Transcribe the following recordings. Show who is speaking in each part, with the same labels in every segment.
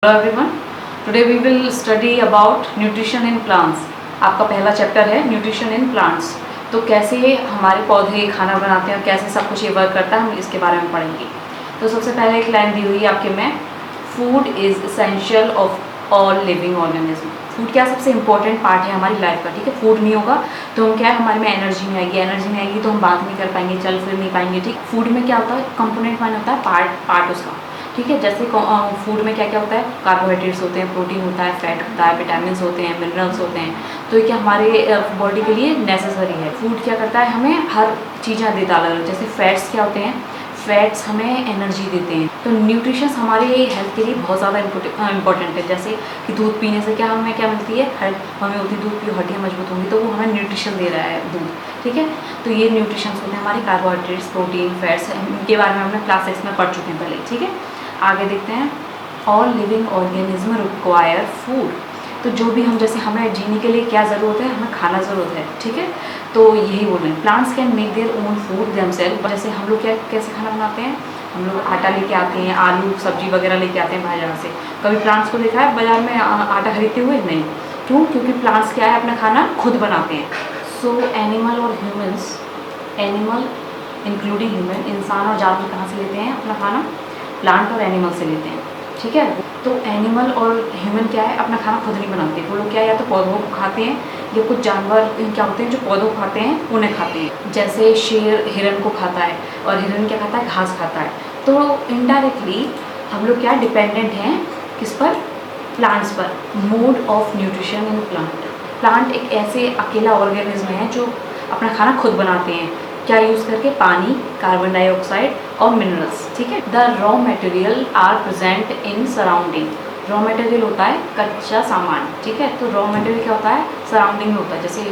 Speaker 1: Hello everyone, today we will study about nutrition in plants. आपका पहला chapter है nutrition in plants. तो कैसे हमारे पौधे खाना बनाते हैं और कैसे सब कुछ ये वर्क करता है, हम इसके बारे में पढ़ेंगे। तो सबसे पहले एक लाइन दी हुई है आपके में, food is essential of all living organism. Food क्या सबसे इंपॉर्टेंट पार्ट है हमारी लाइफ का, ठीक है। फूड नहीं होगा तो हम क्या है, हमारे में एनर्जी नहीं आएगी, एनर्जी नहीं आएगी तो हम बात नहीं कर पाएंगे, चल फिर नहीं पाएंगे, ठीक। फूड में क्या होता है, कंपोनेंट वन होता है पार्ट उसका, ठीक है। जैसे फूड में क्या क्या होता है, कार्बोहाइड्रेट्स होते हैं, प्रोटीन होता है, फैट होता है, विटामिन होते हैं, मिनरल्स होते हैं। तो ये क्या हमारे बॉडी के लिए नेसेसरी है। फूड क्या करता है, हमें हर चीज़ें देता है अलग। जैसे फैट्स क्या होते हैं, फैट्स हमें एनर्जी देते हैं। तो न्यूट्रिशन हमारे हेल्थ के लिए बहुत ज़्यादा इंपॉर्टेंट है। जैसे कि दूध पीने से क्या हमें क्या मिलती है, हमें होती है दूध पी, हड्डियाँ मजबूत होंगी, तो वो हमें न्यूट्रिशन दे रहा है दूध, ठीक है। तो ये न्यूट्रिशन होते हैं हमारे कार्बोहाइड्रेट्स, प्रोटीन, फैट्स, इनके बारे में हमने क्लास 6 में पढ़ चुके हैं पहले, ठीक है। आगे देखते हैं, all living organism require food. तो जो भी हम, जैसे हमें जीने के लिए क्या ज़रूरत है, हमें खाना ज़रूरत है, ठीक है। तो यही बोल रहे हैं, plants can make their own food themself. जैसे हम लोग क्या कैसे खाना बनाते हैं, हम लोग आटा लेके आते हैं, आलू सब्जी वगैरह लेके आते हैं बाजार से। कभी प्लांट्स को देखा है बाजार में आटा खरीदते हुए? नहीं। क्यों? क्योंकि प्लांट्स क्या है, अपना खाना खुद बनाते हैं। सो एनिमल और ह्यूमन्स, एनिमल इंक्लूडिंग ह्यूमन, इंसान और जानवर कहाँ से लेते हैं अपना खाना? प्लांट और एनिमल से लेते हैं, ठीक है। तो एनिमल और ह्यूमन क्या है, अपना खाना खुद नहीं बनाते। वो लोग क्या है, या तो पौधों को खाते हैं, या कुछ जानवर क्या होते हैं जो पौधों को खाते हैं उन्हें खाते हैं। जैसे शेर हिरन को खाता है, और हिरन क्या खाता है, घास खाता है। तो इनडायरेक्टली हम लोग क्या डिपेंडेंट हैं, किस पर? प्लांट्स पर। Mode of nutrition in plant. Plant एक ऐसे अकेला ऑर्गेनिज्म है जो अपना खाना खुद बनाते हैं। क्या यूज़ करके? पानी, कार्बन डाइऑक्साइड और मिनरल्स, ठीक है। The raw material are present in surrounding. Raw material होता है कच्चा सामान, ठीक है। तो रॉ मटेरियल क्या होता है, सराउंडिंग में होता है। जैसे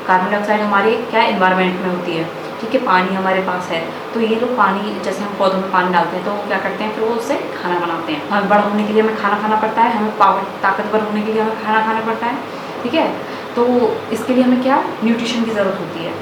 Speaker 1: कार्बन डाइऑक्साइड हमारे क्या एनवायरनमेंट में होती है, ठीक है। पानी हमारे पास है, तो ये लोग पानी, जैसे हम पौधों में पानी डालते हैं तो वो क्या करते हैं, फिर वो उससे खाना बनाते हैं। हमें बड़ा होने के लिए हमें खाना खाना पड़ता है, हमें ताकतवर होने के लिए हमें खाना खाना पड़ता है, ठीक है। तो इसके लिए हमें क्या न्यूट्रिशन की ज़रूरत होती है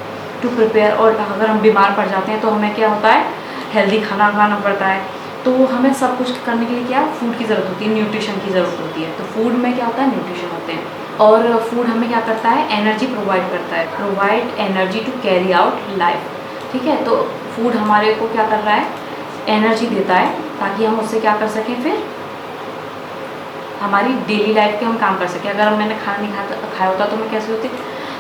Speaker 1: टू प्रिपेयर। और अगर हम बीमार पड़ जाते हैं तो हमें क्या होता है, हेल्दी खाना खाना पड़ता है। तो हमें सब कुछ करने के लिए क्या फूड की ज़रूरत होती है, न्यूट्रिशन की ज़रूरत होती है। तो फूड में क्या होता है, न्यूट्रिशन होते हैं। और फूड हमें क्या करता है, एनर्जी प्रोवाइड करता है, provide energy to carry out life, ठीक है। तो फूड हमारे को क्या कर रहा है, एनर्जी देता है, ताकि हम उससे क्या कर सकें, फिर हमारी डेली लाइफ के हम काम कर सकें। अगर मैंने खाना नहीं खाया होता तो मैं कैसे होती,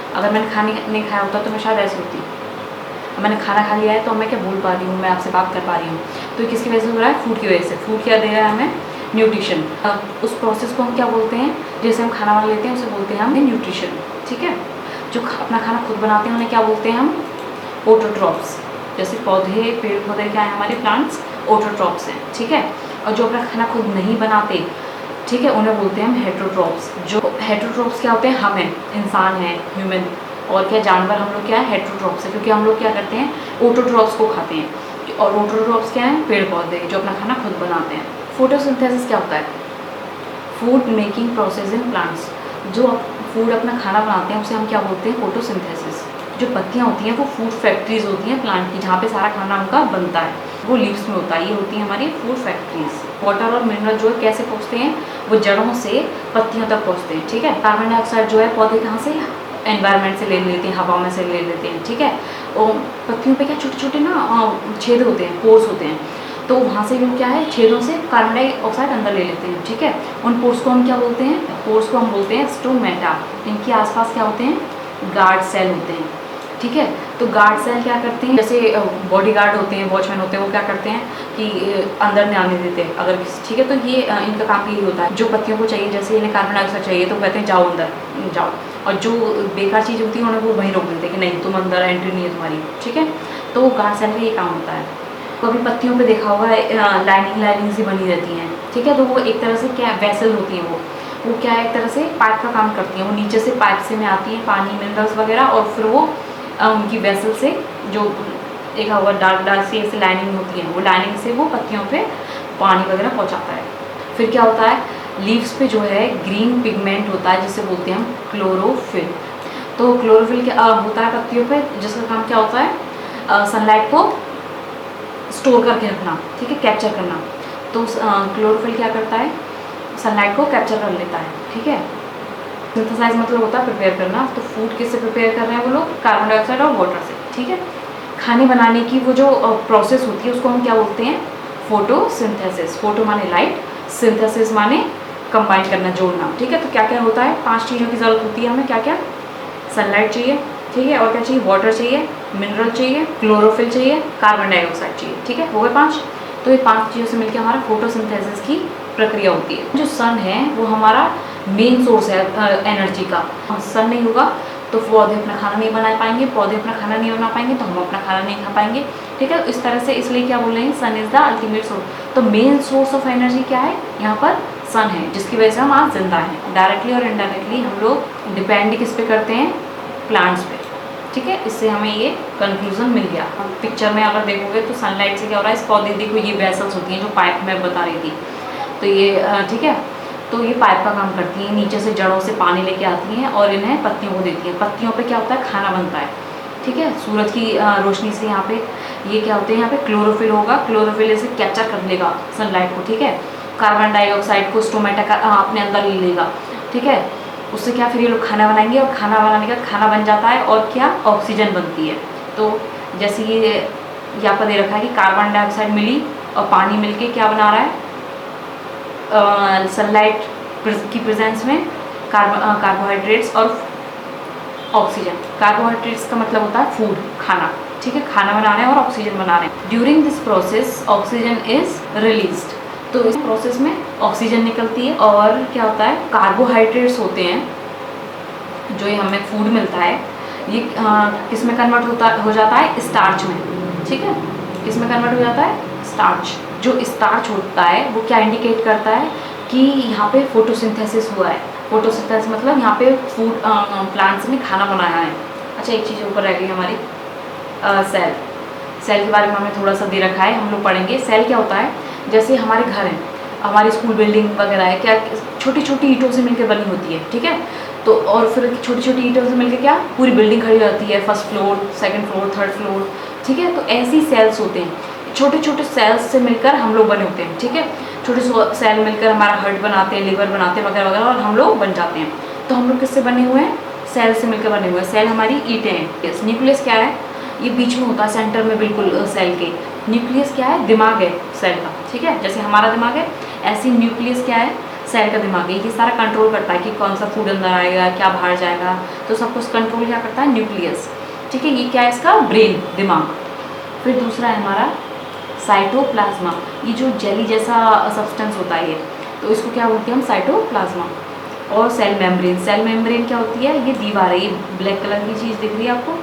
Speaker 1: अगर मैंने खाना नहीं खाया होता तो मैं शायद ऐसी होती। मैंने खाना खा लिया है तो मैं क्या बोल पा रही हूँ, मैं आपसे बात कर पा रही हूँ। तो किसकी वजह से हो रहा है, फूड की वजह से। फूड क्या दे रहा है हमें, न्यूट्रिशन। उस प्रोसेस को हम क्या बोलते हैं, जैसे हम खाना बना लेते हैं उसे बोलते हैं हम न्यूट्रिशन, ठीक है। जो अपना खाना खुद बनाते हैं उन्हें क्या बोलते हैं हम, ऑटोट्रॉप्स। जैसे पौधे, पेड़ पौधे क्या है हमारे, प्लांट्स ऑटोट्रॉप्स हैं, ठीक है। और जो अपना खाना खुद नहीं बनाते, ठीक है, उन्हें बोलते हैं हम हेटरोट्रॉप्स। जो हेटरोट्रॉप्स क्या होते हैं, हम हैं, इंसान हैं, ह्यूमन, और क्या जानवर, हम लोग क्या है, हेटरोट्रॉप्स है। क्योंकि हम लोग क्या करते हैं, ऑटोट्रॉप्स को खाते हैं। और ऑटोट्रॉप्स क्या है, पेड़ पौधे जो अपना खाना खुद बनाते हैं। फोटोसिंथेसिस क्या होता है, food making process in plants. जो फूड अपना खाना बनाते हैं उसे हम क्या बोलते हैं, फोटोसिंथेसिस। जो पत्तियाँ होती हैं वो फूड फैक्ट्रीज होती हैं प्लांट की, जहाँ पे सारा खाना उनका बनता है, वो लीव्स में होता है। ये होती है हमारी फूड फैक्ट्रीज। वाटर और मिनरल जो है कैसे पहुँचते हैं, वो जड़ों से पत्तियों तक पहुँचते हैं, ठीक है। कार्बन डाइऑक्साइड जो है पौधे कहाँ से, एनवायरनमेंट से ले लेते हैं, हवा में से ले लेते हैं, ठीक है। और पत्तियों पे क्या छोटे छोटे ना छेद होते हैं, पोर्स होते हैं। तो वहाँ से भी क्या है, छेदों से कार्बन डाइऑक्साइड अंदर ले लेते हैं, ठीक है। उन पोर्स को हम क्या बोलते हैं, पोर्स को हम बोलते हैं स्टोमेटा। इनके आसपास क्या होते हैं, गार्ड सेल होते हैं, ठीक है। तो गार्ड सेल क्या करते हैं, जैसे बॉडी गार्ड होते हैं, वॉचमैन होते हैं, वो क्या करते हैं कि अंदर नहीं आने देते अगर, ठीक है। तो ये इनका काम यही होता है। जो पत्तियों को चाहिए, जैसे इन्हें कार्बन डाइऑक्साइड चाहिए तो कहते हैं जाओ अंदर जाओ, और जो बेकार चीज़ होती है उन्हें वो वहीं रोक देते हैं कि नहीं, तुम अंदर एंट्री नहीं है तुम्हारी, ठीक है। तो गार्ड सेल का ये काम होता है। कभी पत्तियों पे देखा होगा लाइनिंग सी बनी रहती हैं, ठीक है। तो वो एक तरह से क्या वेसल होती हैं, वो क्या है, एक तरह से पाइप का काम करती हैं। वो नीचे से पाइप से में आती हैं पानी, मिनरल्स वगैरह, और फिर वो उनकी वेसल से जो एक होगा डार्क सी ऐसे लाइनिंग होती है, वो लाइनिंग से वो पत्तियों पे पानी वगैरह पहुंचाता है। फिर क्या होता है, लीव्स पे जो है ग्रीन पिगमेंट होता है, जिसे बोलते हैं हम क्लोरोफिल। तो क्लोरोफिल क्या होता है पत्तियों पे, जिसका काम क्या होता है, सनलाइट को स्टोर करके रखना, ठीक है, कैप्चर करना। तो क्लोरोफिल क्या करता है, सनलाइट को कैप्चर कर लेता है, ठीक है। सिंथेसाइज मतलब होता है प्रिपेयर करना, तो फूड किससे प्रिपेयर कर रहे हैं वो लोग, कार्बन डाइऑक्साइड और वाटर से, ठीक है। खाने बनाने की वो जो प्रोसेस होती है उसको हम क्या बोलते हैं, फोटोसिंथेसिस। फोटो माने लाइट, सिंथेसिस माने कंबाइन करना, जोड़ना, ठीक है। तो क्या क्या होता है, 5 चीज़ों की ज़रूरत होती है हमें, क्या क्या, सनलाइट चाहिए, ठीक है, और क्या चाहिए, वाटर चाहिए, मिनरल चाहिए, क्लोरोफिल चाहिए, कार्बन डाइऑक्साइड चाहिए, ठीक है, हो गए 5। तो ये 5 चीज़ों से मिलकर हमारा फोटोसिंथेसिस की प्रक्रिया होती है। जो सन है वो हमारा मेन सोर्स है एनर्जी का। सन नहीं होगा तो पौधे अपना खाना नहीं बना पाएंगे, पौधे अपना खाना नहीं बना पाएंगे तो हम अपना खाना नहीं खा पाएंगे, ठीक है। इस तरह से इसलिए क्या बोल रहे हैं, सन इज़ द अल्टीमेट सोर्स। तो मेन सोर्स ऑफ एनर्जी क्या है, यहाँ पर सन है, जिसकी वजह से हम आज जिंदा हैं। डायरेक्टली और इनडायरेक्टली हम लोग डिपेंड किस पे करते हैं, प्लांट्स पे, ठीक है। इससे हमें ये कंक्लूजन मिल गया। पिक्चर में अगर देखोगे तो सनलाइट से क्या हो रहा है, इस पौधे देखो ये वेसल्स होती हैं जो पाइप में बता रही थी, तो ये ठीक है, तो ये पाइप का काम करती हैं, नीचे से जड़ों से पानी लेके आती हैं और इन्हें पत्तियों को देती हैं। पत्तियों पे क्या होता है, खाना बनता है, ठीक है। सूरज की रोशनी से यहाँ पे ये क्या होते हैं, यहाँ पे क्लोरोफिल होगा, क्लोरोफिल इसे कैप्चर कर लेगा सनलाइट को, ठीक है। कार्बन डाइऑक्साइड को स्टोमेटा अपने अंदर ले लेगा, ठीक है। उससे क्या, फिर ये लोग खाना बनाएंगे और खाना बनाने का खाना बन जाता है और क्या, ऑक्सीजन बनती है। तो जैसे ये यहाँ पर दे रखा है कि कार्बन डाइऑक्साइड मिली और पानी मिलके क्या बना रहा है, सनलाइट की प्रेजेंस में कार्बोहाइड्रेट्स और ऑक्सीजन। कार्बोहाइड्रेट्स का मतलब होता है फूड, खाना, ठीक है, खाना बना रहे हैं और ऑक्सीजन बना रहे हैं। During this process oxygen is released, तो इस प्रोसेस में ऑक्सीजन निकलती है और क्या होता है, कार्बोहाइड्रेट्स होते हैं जो ये हमें फूड मिलता है, ये किस में कन्वर्ट हो जाता है, स्टार्च में, ठीक है। किस में कन्वर्ट हो जाता है, स्टार्च। जो स्टार्च होता है वो क्या इंडिकेट करता है कि यहाँ पे फोटोसिंथेसिस हुआ है। फोटोसिंथेसिस मतलब यहाँ पे फूड प्लांट्स ने खाना बनाया है। अच्छा, एक चीज़ ऊपर रह गई हमारी, सेल। सेल के बारे में हमें थोड़ा सा दे रखा है, हम लोग पढ़ेंगे। सेल क्या होता है, जैसे हमारे घर हैं, हमारी स्कूल बिल्डिंग वगैरह है, क्या छोटी छोटी ईंटों से मिलकर बनी होती है, ठीक है। तो और फिर छोटी छोटी ईंटों से मिलकर क्या पूरी बिल्डिंग खड़ी हो जाती है, first floor, second floor, third floor, ठीक है। तो ऐसी सेल्स होते हैं, छोटे छोटे सेल्स से मिलकर हम लोग बने होते हैं, ठीक है। छोटे सेल मिलकर हमारा हार्ट बनाते हैं, लिवर बनाते हैं वगैरह वगैरह, और हम लोग बन जाते हैं। तो हम लोग किससे बने हुए हैं, सेल से मिलकर बने हुए हैं। सेल हमारी ईंटें हैं। न्यूक्लियस क्या है, ये बीच में होता है, सेंटर में बिल्कुल सेल के। न्यूक्लियस क्या है, दिमाग है सेल का, ठीक है। जैसे हमारा दिमाग है, ऐसी न्यूक्लियस क्या है, सेल का दिमाग है। ये सारा कंट्रोल करता है कि कौन सा फूड अंदर आएगा, क्या बाहर जाएगा, तो सब कुछ कंट्रोल क्या करता है, न्यूक्लियस, ठीक है। ये क्या है, इसका ब्रेन, दिमाग। फिर दूसरा है हमारा साइटोप्लाज्मा, ये जो जेली जैसा सब्सटेंस होता है ये, तो इसको क्या बोलते हैं हम, साइटोप्लाज्मा। और सेल मेम्ब्रेन। सेल मेम्ब्रेन क्या होती है, ये दीवार है, ये ब्लैक कलर की चीज़ दिख रही है आपको,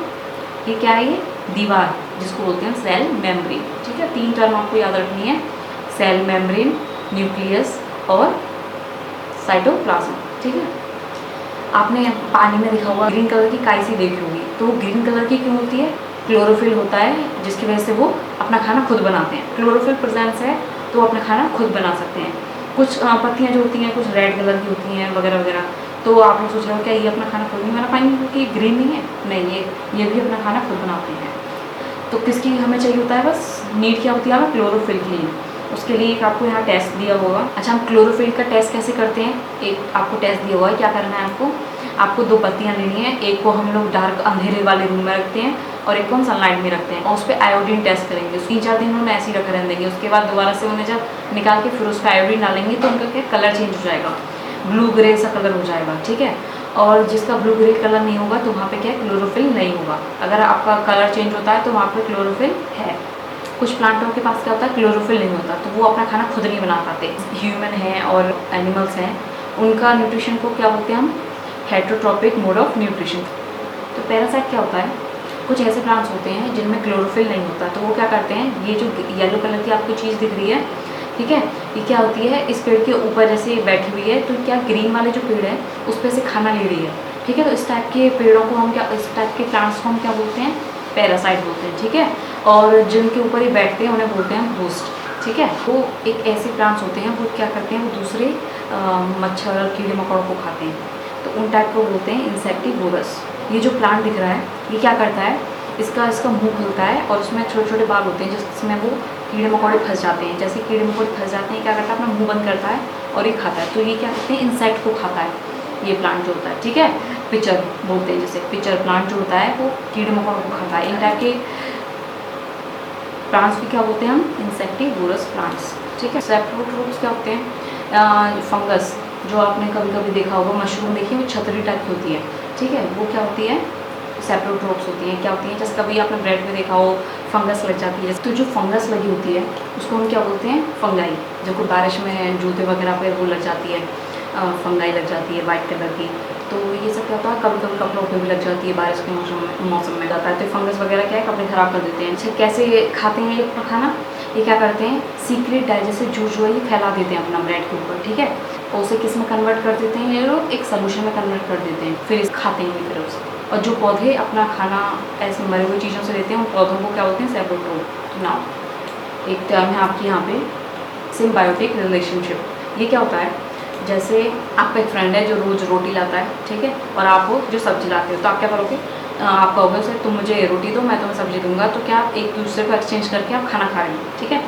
Speaker 1: ये क्या है, ये दीवार, जिसको बोलते हैं सेल मेम्ब्रेन, ठीक है। 3 टर्म आपको याद रखनी है, सेल मेम्ब्रेन, न्यूक्लियस और साइटोप्लाज्मा, ठीक है। आपने पानी में देखा होगा ग्रीन कलर की काई सी देखी होगी, तो वो ग्रीन कलर की क्यों होती है, क्लोरोफिल होता है, जिसकी वजह से वो अपना खाना खुद बनाते हैं। क्लोरोफिल प्रेजेंस है तो वो अपना खाना खुद बना सकते हैं। कुछ पत्तियाँ जो होती हैं कुछ रेड कलर की होती हैं वगैरह वगैरह, तो आप लोग सोच रहे हो क्या ये अपना खाना खुद नहीं बना पाएंगे क्योंकि ग्रीन नहीं है, नहीं, ये भी अपना खाना खुद बनाते हैं। तो किसकी हमें चाहिए होता है, बस नीड क्या होती है हमें, क्लोरोफिल की। उसके लिए एक आपको यहाँ टेस्ट दिया होगा। अच्छा, हम क्लोरोफिल का टेस्ट कैसे करते हैं, एक आपको टेस्ट दिया हुआ है, क्या करना है आपको 2 पत्तियाँ लेनी है, एक को हम लोग डार्क अंधेरे वाले रूम में रखते हैं और एक को हम सनलाइट में रखते हैं, और उस पर आयोडीन टेस्ट करेंगे। 3-4 दिन उन्हें ऐसे ही रखे रहने देंगे। उसके बाद दोबारा से उन्हें जब निकाल के फिर उस पर आयोडीन डालेंगे तो उनका क्या कलर चेंज हो जाएगा, ब्लू ग्रे सा कलर हो जाएगा, ठीक है। और जिसका ब्लू ग्रे कलर नहीं होगा तो वहाँ पे क्या क्लोरोफिल नहीं होगा। अगर आपका कलर चेंज होता है तो वहाँ पे क्लोरोफिल है। कुछ प्लांटों के पास क्या होता है, क्लोरोफिल नहीं होता, तो वो अपना खाना खुद नहीं बना पाते। ह्यूमन हैं और एनिमल्स हैं, उनका न्यूट्रिशन को क्या बोलते हैं हम, हेटरोट्रॉपिक मोड ऑफ न्यूट्रिशन। तो पैरासाइट क्या होता है, कुछ ऐसे प्लांट्स होते हैं जिनमें क्लोरोफिल नहीं होता, तो वो क्या करते हैं, ये जो येलो कलर की आपको चीज़ दिख रही है, ठीक है, ये क्या होती है, इस पेड़ के ऊपर जैसे बैठी हुई है, तो क्या ग्रीन वाले जो पेड़ है उस पर से खाना ले रही है, ठीक है। तो इस टाइप के पेड़ों को हम क्या, इस टाइप के प्लांट्स को हम क्या बोलते हैं, पैरासाइट बोलते हैं, ठीक है। और जिनके ऊपर ये बैठते हैं उन्हें बोलते हैं होस्ट, ठीक है। वो एक ऐसे प्लांट्स होते हैं, वो क्या करते हैं, वो दूसरे मच्छर कीड़े मकोड़ों को खाते हैं, तो उन टाइप को बोलते हैं इंसेक्टिवोरस। ये जो प्लांट दिख रहा है ये क्या करता है, इसका मुंह खुलता है और उसमें छोटे छोटे बाल होते हैं जिसमें वो कीड़े मकोड़े फंस जाते हैं। जैसे कीड़े मकोड़े फंस जाते हैं, क्या करता है, अपना मुंह बंद करता है और ये खाता है। तो ये क्या कहते हैं, इंसेक्ट को खाता है ये प्लांट जो होता है, ठीक है। पिचर बोलते हैं, जैसे पिचर प्लांट जो होता है वो कीड़े मकोड़ों को खाता है। इन टाइप के प्लांट्स भी क्या बोलते हैं हम, इंसेक्टिवोरस प्लांट्स, ठीक है। सैप्रोट्रोप्स क्या होते हैं, फंगस जो आपने कभी कभी देखा होगा, मशरूम देखिए वो छतरी टाइप की होती है, ठीक है, वो क्या होती है, सैप्रोट्रोप्स होती हैं। क्या होती हैं, जैसे कभी आपने ब्रेड में देखा हो फंगस लग जाती है, तो जो फंगस लगी होती है उसको हम क्या बोलते हैं, फंगाई। जब कोई बारिश में जूते वगैरह पे वो लग जाती है, फंगाई लग जाती है वाइट कलर की, तो ये सब क्या होता है, कभी कभी कपड़ों पे भी लग जाती है, बारिश के मौसम में जाता है, तो फंगस वगैरह क्या है, कपड़े ख़राब कर देते हैं। अच्छा, कैसे खाते हैं ये खाना, ये क्या करते हैं, सीक्रेट डाइजेस्ट से यूजुअली फैला देते हैं अपना ब्रेड के ऊपर, ठीक है, और उसे किस में कन्वर्ट कर देते हैं ये लोग, एक सोल्यूशन में कन्वर्ट कर देते हैं, फिर खाते हैं फिर उसे। और जो पौधे अपना खाना ऐसे मरी हुई चीज़ों से लेते हैं, उन पौधों को क्या बोलते हैं, सैप्रोट्रोप। नाउ एक टर्म है आपकी यहाँ पे, सिम्बायोटिक रिलेशनशिप। ये क्या होता है, जैसे आपका एक फ्रेंड है जो रोज़ रोटी लाता है, ठीक है, और आप वो जो सब्जी लाते हो, तो आप क्या करोगे, आप कहोगे उसे तुम मुझे रोटी दो, मैं तुम्हें सब्जी दूंगा, तो क्या आप एक दूसरे को एक्सचेंज करके आप खाना खा रहे हो, ठीक है।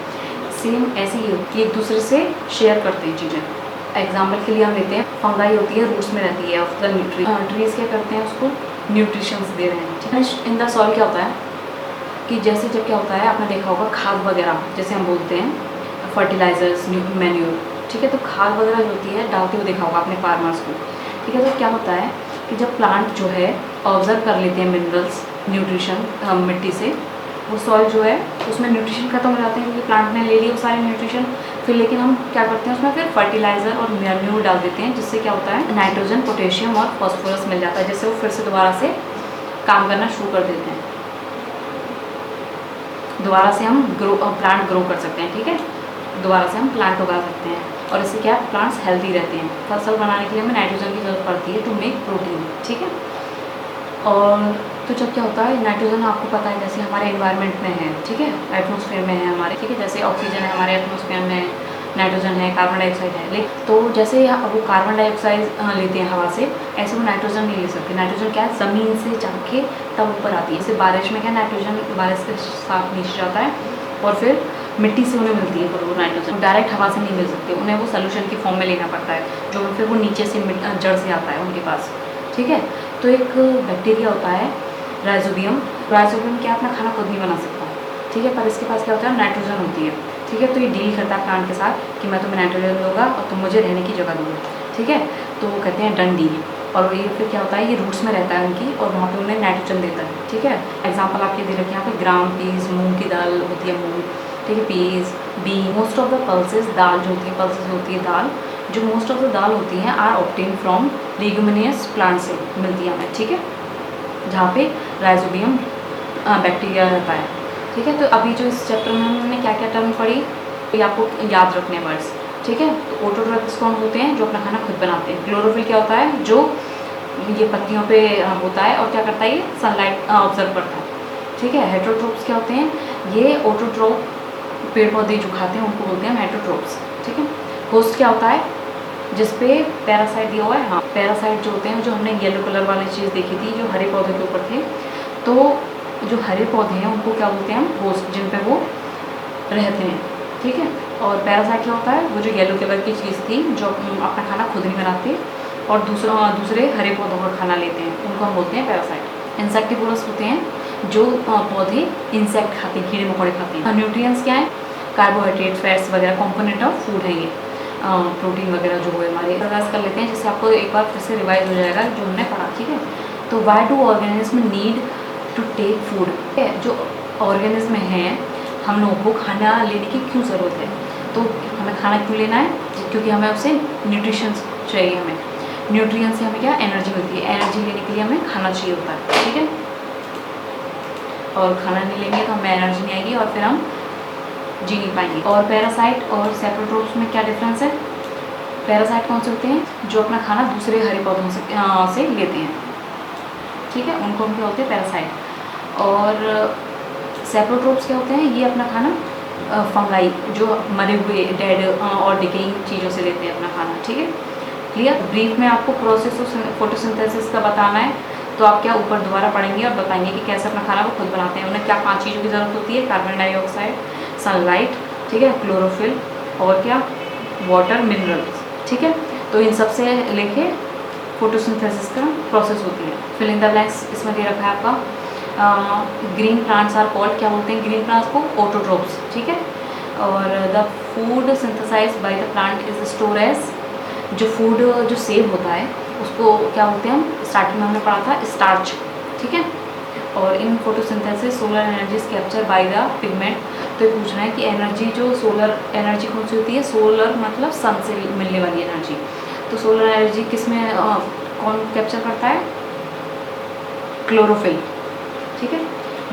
Speaker 1: सेम ऐसे ही कि एक दूसरे से शेयर करते हैं चीज़ें। एग्जाम्पल के लिए हम लेते हैं, फंगाई होती है, रूट्स में रहती है ऑफ द ट्रीज, क्या करते हैं उसको न्यूट्रिशंस दे रहे हैं, ठीक है। इन द सॉइल क्या होता है कि जैसे जब क्या होता है, आपने देखा होगा खाद वगैरह जैसे हम बोलते हैं फर्टिलाइजर्स, मैन्योर, ठीक है, तो खाद वगैरह जो होती है डालते हुए देखा होगा अपने फार्मर्स को, ठीक है। तो क्या होता है कि जब प्लांट जो है ऑब्जर्व कर लेते हैं मिनरल्स, न्यूट्रिशन मिट्टी से, वो सॉइल जो है उसमें न्यूट्रिशन खत्म हो जाते हैं क्योंकि प्लांट ने ले लिए वो सारे न्यूट्रिशन, फिर लेकिन हम क्या करते हैं उसमें फिर फर्टिलाइज़र और मैन्योर डाल देते हैं, जिससे क्या होता है, नाइट्रोजन, पोटेशियम और फॉस्फोरस मिल जाता है, जिससे वो फिर से दोबारा से काम करना शुरू कर देते हैं, दोबारा से हम प्लांट ग्रो कर सकते हैं, ठीक है, दोबारा से हम प्लांट उगा सकते हैं, और इससे क्या प्लांट्स हेल्दी रहते हैं। फसल बनाने के लिए हमें नाइट्रोजन की ज़रूरत पड़ती है टू मेक प्रोटीन, ठीक है। और तो जब क्या होता है, नाइट्रोजन आपको पता है जैसे हमारे एनवायरनमेंट में है, ठीक है, एटमॉस्फेयर में है हमारे, ठीक है, जैसे ऑक्सीजन है हमारे एटमॉस्फेयर में, नाइट्रोजन है, कार्बन डाइऑक्साइड है, लेकिन तो जैसे वो कार्बन डाइऑक्साइड लेते हैं हवा से, ऐसे वो नाइट्रोजन नहीं ले सकते। नाइट्रोजन क्या है, ज़मीन से जाके तब ऊपर आती है, जैसे बारिश में क्या नाइट्रोजन बारिश के साथ नीचे जाता है और फिर मिट्टी से उन्हें मिलती है, पर वो नाइट्रोजन डायरेक्ट हवा से नहीं मिल सकते, उन्हें वो सोल्यूशन की फॉर्म में लेना पड़ता है, जो फिर वो नीचे से जड़ से आता है उनके पास, ठीक है। तो एक बैक्टीरिया होता है राइजोबियम, राइजोबियम क्या अपना खाना खुद नहीं बना सकता, ठीक है, पर इसके पास क्या होता है, नाइट्रोजन होती है, ठीक है। तो ये डील करता है प्लांट के साथ कि मैं तुम्हें नाइट्रोजन दूंगा और तुम मुझे रहने की जगह दोगे, ठीक है। तो वो कहते हैं डन डील, और ये फिर क्या होता है, ये रूट्स में रहता है उनकी, और वहाँ पे उन्हें नाइट्रोजन देता है, ठीक है। एग्जाम्पल आपके दे रखे हैं यहाँ पे, ग्राम पीस, मूँग की दाल होती है मूँग, ठीक है, peas, be, most of the pulses, दाल जो होती है, पल्सेस होती है दाल, जो मोस्ट ऑफ द दाल होती हैं are obtain from leguminous plant से मिलती है हमें, ठीक है, जहाँ पे राइजोबियम बैक्टीरिया रहता है, ठीक है। तो अभी जो इस चैप्टर में हमने क्या क्या टर्म पढ़ी, तो ये आपको याद रखने वर्ड्स, ठीक है। तो ऑटोट्रॉफ्स कौन होते हैं, जो अपना खाना खुद बनाते हैं। क्लोरोफिल क्या होता है, जो ये पत्तियों पे होता है और क्या करता है, ये सनलाइट ऑब्जर्व करता है, ठीक है। हेटरोट्रोप्स क्या होते हैं, ये ऑटोट्रोप पेड़ पौधे जो खाते हैं उनको बोलते हैं हेटरोट्रोप्स, ठीक है। होस्ट क्या होता है, जिस पे पैरासाइट दिया हुआ है, हाँ, पैरासाइट जो होते हैं, जो हमने येलो कलर वाली चीज़ देखी थी जो हरे पौधे के ऊपर थे, तो जो हरे पौधे हैं उनको क्या बोलते हैं हम, होस्ट, जिन पे वो रहते हैं, ठीक है। और पैरासाइट क्या होता है, वो जो येलो कलर की चीज़ थी जो अपना खाना खुद नहीं बनाते और दूसरे हरे पौधों का खाना लेते हैं, उनको हम बोलते हैं पैरासाइट। इंसेक्टिवोरस होते हैं जो पौधे इंसेक्ट खाते हैं, कीड़े मकोड़े खाते हैं। न्यूट्रिएंट्स क्या है, कार्बोहाइड्रेट, फैट्स वगैरह कॉम्पोनेंट ऑफ फूड है ये, प्रोटीन वगैरह जो है हमारे, रिवाइज कर लेते हैं जिससे आपको एक बार फिर से रिवाइज हो जाएगा जो हमने पढ़ा, ठीक है। तो why do organism need to take food, जो ऑर्गेनिज्म हैं हम लोगों को खाना लेने की क्यों ज़रूरत है, तो हमें खाना क्यों लेना है, क्योंकि हमें उससे न्यूट्रिशन चाहिए, हमें न्यूट्रिएंट से हमें क्या एनर्जी मिलती है, एनर्जी लेने के लिए हमें खाना चाहिए होता है, ठीक है। और खाना नहीं लेंगे तो हमें एनर्जी नहीं आएगी और फिर हम जी नहीं पाएंगे। और पैरासाइट और सैप्रोट्रोप्स में क्या डिफरेंस है, पैरासाइट कौन से होते हैं, जो अपना खाना दूसरे हरे पौधों से लेते हैं, ठीक है, उनको हम क्या होते हैं, पैरासाइट। और सैप्रोट्रोप्स क्या होते हैं, ये अपना खाना फंगाई, जो मरे हुए डेड और डिकेइंग चीज़ों से लेते हैं अपना खाना, ठीक है, क्लियर। ब्रीफ में आपको प्रोसेस ऑफ फोटोसिंथेसिस का बताना है, तो आप क्या ऊपर दोबारा पढ़ेंगे और बताएंगे कि कैसे अपना खाना वो खुद बनाते हैं। उन्हें क्या 5 चीज़ों की ज़रूरत होती है, कार्बन डाइऑक्साइड, सनलाइट, ठीक है, क्लोरोफिल, और क्या, वाटर, मिनरल्स, ठीक है। तो इन सब से लेके फोटोसिंथेसिस का प्रोसेस होती है। फिल इन द ब्लैंक्स इसमें दे रखा है आपका ग्रीन प्लांट्स आर कॉल्ड, क्या बोलते हैं ग्रीन प्लांट्स को? ऑटोट्रोप्स, ठीक है। और the food synthesise by the plant is store as, जो फूड जो सेव होता है उसको क्या बोलते हैं हम? स्टार्टिंग में हमने पढ़ा था स्टार्च, ठीक है। और in photosynthesis solar energy is capture by the pigment. तो ये पूछना है कि एनर्जी जो सोलर एनर्जी कौन सी होती है? सोलर मतलब सन से मिलने वाली एनर्जी। तो सोलर एनर्जी किस में कौन कैप्चर करता है? क्लोरोफिल, ठीक है।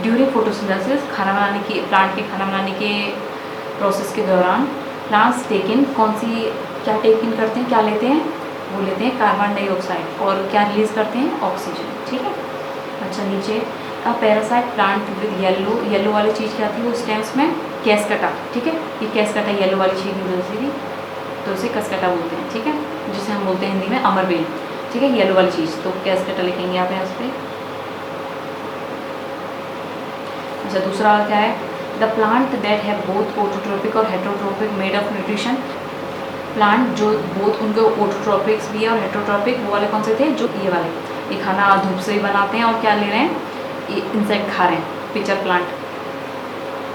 Speaker 1: ड्यूरिंग फोटोसिंथेसिस खाना बनाने की, प्लांट के खाना बनाने के प्रोसेस के दौरान प्लांट्स टेक इन, कौन सी क्या टेक इन करते हैं, क्या लेते हैं? वो लेते हैं कार्बन डाइऑक्साइड, और क्या रिलीज करते हैं? ऑक्सीजन, ठीक है। अच्छा नीचे parasite plant with yellow, yellow वाली चीज़ क्या थी वो स्टेम्स में? कैस्कटा, ठीक है। ये कैस्कटा येलो वाली चीज़ नहीं होती थी तो उसे कसकटा बोलते हैं, ठीक है, जिसे हम बोलते हैं हिंदी में अमरबेल, ठीक है। येलो वाली चीज़ तो कैस्कटा लिखेंगे आप यहाँ पे। अच्छा दूसरा क्या है? The plant that have both autotrophic और heterotrophic mode of nutrition. Plant जो बोथ उनके ऑटोट्रोपिक्स भी है और हेटरोट्रोपिक, वो वाले कौन से थे? जो ये वाले, ये खाना धूप से ही बनाते हैं और क्या ले रहे हैं? ये इंसेक्ट खा रहे हैं, पिचर प्लांट,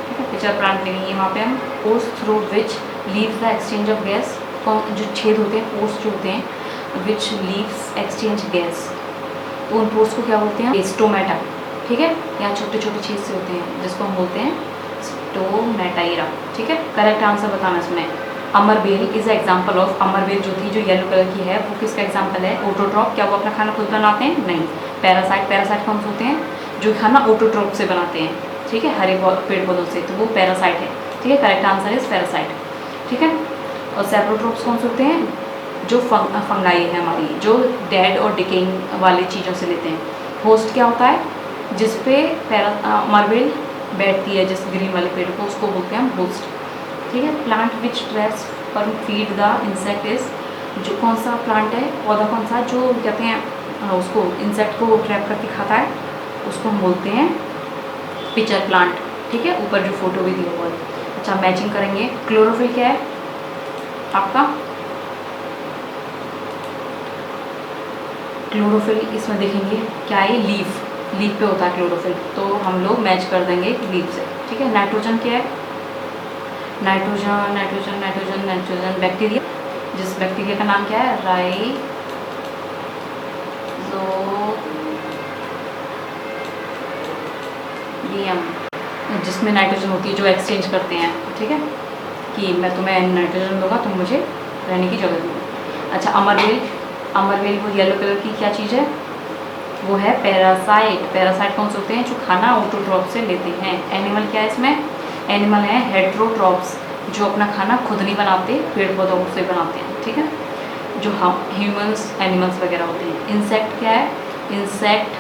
Speaker 1: ठीक है। पिचर प्लांट लेंगे वहाँ पे हम। Pores through which leaves the exchange of gas, कौन जो छेद होते हैं पोर्स जो होते हैं विच लीव्स एक्सचेंज गैस, तो उन पोर्स को क्या बोलते हैं? स्टोमेटा, ठीक है। यहाँ छोटे छोटे छेद से होते हैं जिसको हम बोलते हैं स्टोमेटाइरा, ठीक है। करेक्ट आंसर बताना इसमें। अमरबेल इज एग्जाम्पल ऑफ, अमरबेल जो थी जो येलो कलर की है वो किसका एग्जाम्पल है? ऑटोट्रॉप, क्या वो अपना खाना खुद बनाते हैं? नहीं। पैरासाइट, पैरासाइट कौन से होते हैं? जो खाना ऑटोट्रॉप से बनाते हैं, ठीक है, हरे पेड़ पौधों से, तो वो पैरासाइट है, ठीक है। करेक्ट आंसर इज पैरासाइट, ठीक है। और सेप्रोट्रोप्स कौन से होते हैं? जो फंगाई है हमारी, जो डेड और डिकेइंग वाली चीज़ों से लेते हैं। होस्ट क्या होता है? जिस पे अमरबेल बैठती है, जिस ग्रीन वाले पेड़ को, उसको बोलते हैं हम होस्ट, ठीक है। प्लांट विच ट्रैप्स पर फीड द इंसेक्ट इज, जो कौन सा प्लांट है, पौधा कौन सा जो कहते हैं उसको इंसेक्ट को ट्रैप करके खाता है, उसको हम बोलते हैं पिचर प्लांट, ठीक है। ऊपर जो फोटो भी दिया हुआ है। अच्छा मैचिंग करेंगे। क्लोरोफिल क्या है आपका? क्लोरोफिल इसमें देखेंगे क्या है? लीफ, लीफ पे होता है क्लोरोफिल, तो हम लोग मैच कर देंगे लीफ से, ठीक है। नाइट्रोजन क्या है? Nitrogen nitrogen nitrogen nitrogen bacteria, जिस बैक्टीरिया का नाम क्या है? राइजोबियम, जिसमें नाइट्रोजन होती है, जो एक्सचेंज करते हैं, ठीक है, कि मैं तुम्हें नाइट्रोजन दूंगा, तुम मुझे रहने की जगह दो। अच्छा अमरवेल, अमरवेल वो येलो कलर की क्या चीज़ है? वो है पैरासाइट। पैरासाइट कौन से होते हैं? जो खाना ऑटोट्रॉप से लेते हैं। एनिमल क्या है इसमें? एनिमल है हेट्रोट्रॉप्स, जो अपना खाना खुद नहीं बनाते, पेड़ पौधों से बनाते हैं, ठीक है, जो हम ह्यूमंस एनिमल्स वगैरह होते हैं। इंसेक्ट क्या है? Insect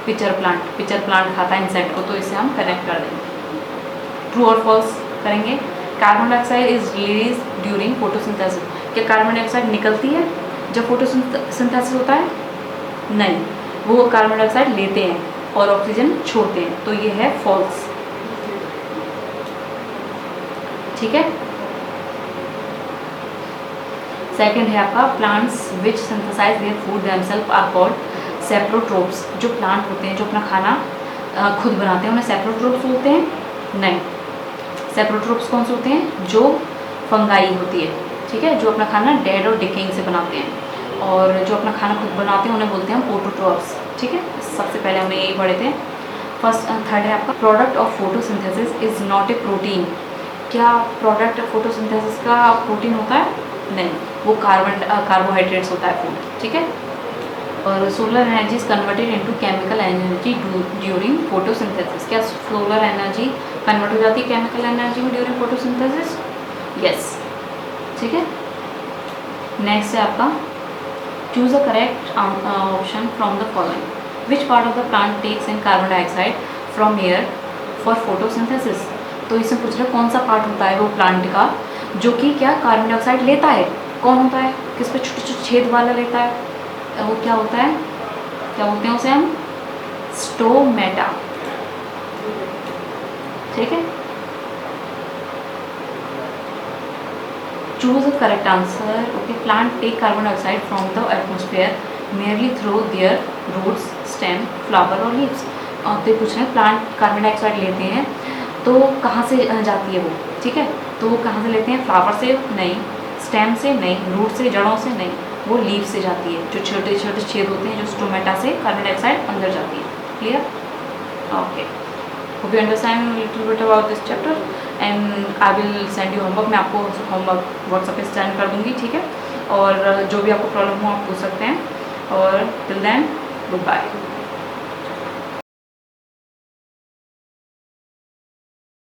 Speaker 1: pitcher plant, pitcher plant खाता है इंसेक्ट को, तो इसे हम कनेक्ट कर देंगे। ट्रू और फॉल्स करेंगे। Carbon dioxide is release during photosynthesis. क्या कार्बन डाइऑक्साइड निकलती है जब फोटोसिंथेसिस होता है? नहीं, वो कार्बन डाइऑक्साइड लेते हैं और ऑक्सीजन छोड़ते हैं, तो ये है फॉल्स, ठीक है। सेकंड है आपका plants which synthesise their food themselves are called saprotrophs. जो प्लांट होते हैं जो अपना खाना खुद बनाते हैं उन्हें सेप्रोट्रोप्स बोलते हैं? नहीं। सेप्रोट्रोप्स कौन से होते हैं? जो फंगाई होती है, ठीक है, जो अपना खाना डेड और डिकेइंग से बनाते हैं, और जो अपना खाना खुद बनाते हैं उन्हें बोलते हैं हम ऑटोट्रोप्स, ठीक है। सबसे पहले हमने यही पढ़े थे। थर्ड है आपका product of photosynthesis is not a protein. क्या प्रोडक्ट फोटोसिंथेसिस का प्रोटीन होता है? नहीं, वो कार्बोहाइड्रेट्स होता है फूड, ठीक है। और solar energy is converted into chemical energy during photosynthesis. क्या सोलर एनर्जी कन्वर्ट हो जाती है केमिकल एनर्जी में ड्यूरिंग फोटोसिंथेसिस? यस, ठीक है। नेक्स्ट है आपका choose a correct option from the following. Which part of the plant takes in carbon dioxide from air for photosynthesis. तो इसमें पूछ रहे कौन सा पार्ट होता है वो प्लांट का जो कि क्या कार्बन डाइऑक्साइड लेता है? कौन होता है? किस पे छोटे छोटे छेद वाला लेता है? वो क्या होता है? क्या बोलते हैं उसे हम? स्टोमेटा, ठीक है। Choose the correct answer. Okay, plant take carbon dioxide from the atmosphere merely through their roots, stem, flower और leaves. तो पूछ रहे हैं प्लांट कार्बन डाइऑक्साइड लेते हैं तो कहाँ से जाती है वो, ठीक है. तो वो कहाँ से लेते हैं, फ्लावर से नहीं, स्टेम से नहीं, रूट से, जड़ों से नहीं, वो लीव से जाती है. जो छोटे छोटे छेद होते हैं जो स्टोमेटा से कार्बन डाइऑक्साइड अंदर जाती है. Clear? Okay, hope you understand little bit about this chapter and I will send you homework. मैं आपको होमवर्क व्हाट्सएप पे सेंड कर दूँगी, ठीक है. और जो भी आपको प्रॉब्लम हो आप पूछ सकते हैं. और टिल देन, गुड बाय.